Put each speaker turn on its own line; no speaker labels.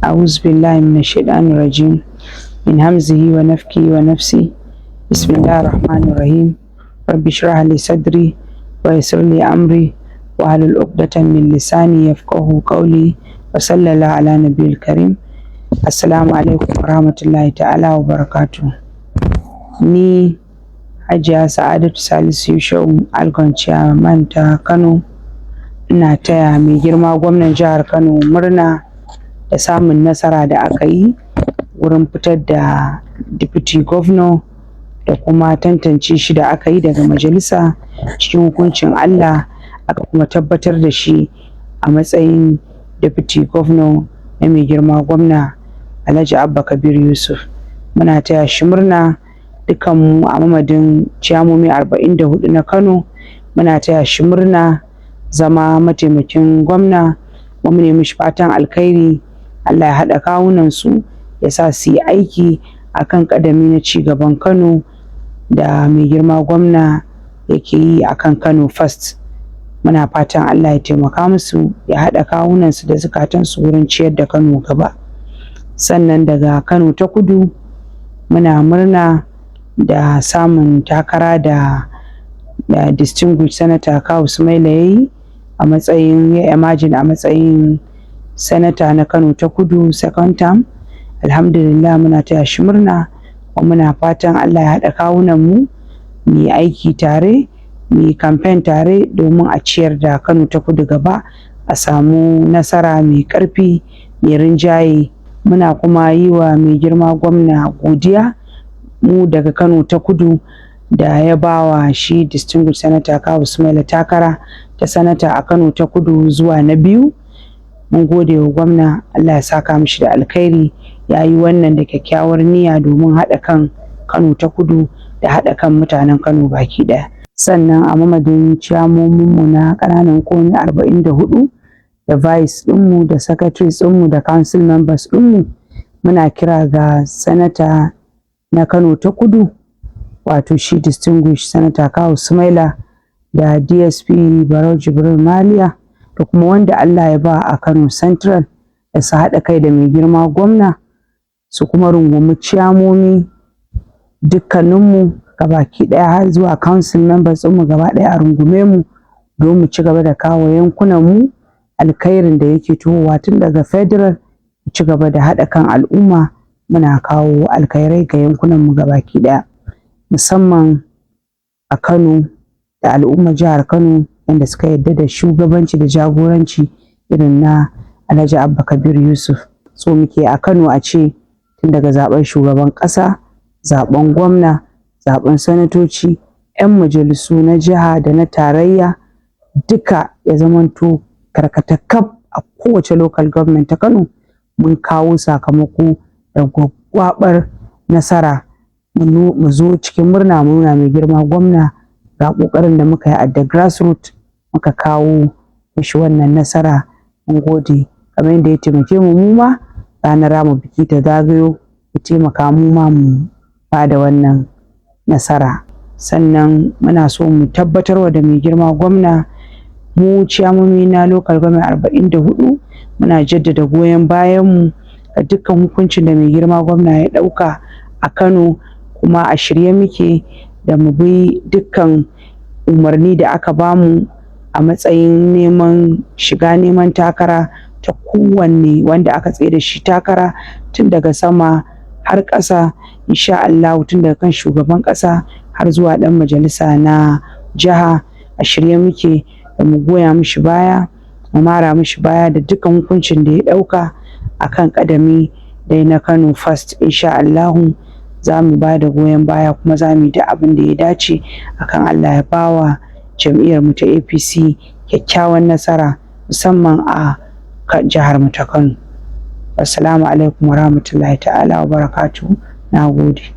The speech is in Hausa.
أعوذ بالله من الشيطان الرجيم من همزه ونفخه ونفسه بسم الله الرحمن الرحيم رب اشرح لي صدري ويسر لي أمري واحلل عقدة من لساني يفقهوا قولي وصلى الله على نبي الكريم. Assalamu alaikum warahmatullahi ta'ala wa barakatuh. Ni Hajiya Sa'adatu Salisu Yushau Algon Chairman ta Kano, ina taya mai girma gwamnan jihar Kano murna da samun nasara da aka yi wurin fitar da deputy governor da kuma tantance shi da aka yi daga majalisa cikin hukuncin Allah, aka kuma tabbatar da shi a matsayin deputy governor na mai girma gwamna Alhaji Abba Kabir Yusuf. Muna taya shi murna dukanmu a mamadin ciyamomi 44 na Kano. Muna taya shi murna zama mataimakin gwamna, mu ne mishi fatan alkhairi. Allah ya haɗa kawunan su ya sa su yi aiki akan kadami na ci gaban Kano da mai girma gwamna yake yi akan Kano First. Muna fatan Allah ya taimaka musu, ya haɗa kawunan su da zukatansu wurin ciyar da Kano gaba. Sannan daga Kano ta Kudu muna murna da samun takara da distinguished senator Kawu Sumaila yayi a matsayin ya imagine a matsayin senator na Kano ta Kudu second term. Alhamdulillah, muna taya shi murna kuma muna fatan Allah ya haɗa kawunan mu yi aiki tare, mu yi campaign tare domin a ciyar da Kano ta Kudu gaba, a samu nasara mai ƙarfi mai rinjaye. Muna kuma yi wa mai girma gwamna godiya mu daga Kano ta Kudu da ya bawa shi distinguished senator Kawu Sumaila takara ta sanata a Kano ta Kudu zuwa na biyu. Mun gode wa gwamna, Allah ya saka mishi da alkhairi, ya yi wannan da kyakkyawar niyya domin haɗa kan Kano ta Kudu da haɗa kan mutanen Kano baki ɗaya. Sannan a mamadin ciyamominmu na ƙananan komi 44 da vice ɗinmu da secretaries ɗinmu da council members ɗinmu, muna kira ga sanata na Kano ta Kudu wato shi distinguished senator Kawu Sumaila da DSP Barau Jibril Maliya da kuma wanda Allah ya ba a Kano Central da su haɗa kai da mai girma gwamna, su kuma rungumi ciyamomi dukkaninmu gabaki ɗaya har zuwa council members ɗinmu gaba ɗaya a rungume mu don mu ci gaba da kawo yankunanmu alkhairin da yake tohowa tun daga federal, mu ci gaba da haɗa kan al'umma, muna kawo alkhairai ga yankunanmu gabaki ɗaya, musamman a Kano da al'ummar jihar Kano wanda suka yarda da shugabanci da jagoranci irin na Alhaji Abba Kabir Yusuf. So muke a Kano a ce tun daga zaben shugaban ƙasa, zaben gwamna, zaben sanatoci, 'yan majalisu na jiha da na tarayya duka ya zamanto karkatakaf a kowace local government ta Kano mun kawo sakamako da gwaggwabar nasara. Mu zo cikin murna mai girma gwamna ga ƙoƙarin da muka yi at the grassroots, muka kawo mishi wannan nasara. Mun gode kamar yadda ya taimake mu ma ranar ramu biki ta zagayo, mu taimaka mu ma mu ba da wannan nasara. Sannan muna so mu tabbatarwa da mai girma gwamna, mu ciyamomi na local government 44 muna jaddada goyon bayan mu ga dukkan hukuncin da mai girma gwamna ya ɗauka a Kano, kuma a shirye muke da mu bi dukkan umarni da aka bamu a matsayin shiga neman takara ta kowanne wanda aka tsaye da shi takara tun daga sama har ƙasa, insha Allah, tun daga kan shugaban ƙasa har zuwa ɗan majalisa na jiha. A shirye muke da mu goya mishi baya, mu mara mishi baya da dukkan hukuncin da ya ɗauka akan kadami dai na Kano First. Insha Allah za mu ba da goyon baya kuma za mu yi da abin da ya dace akan Allah ya bawa jam'iyyar mu ta APC kyakkyawan nasara musamman a jihar mu ta Kano. Assalamu alaikum warahmatullahi ta'ala wa barakatuh. Na gode.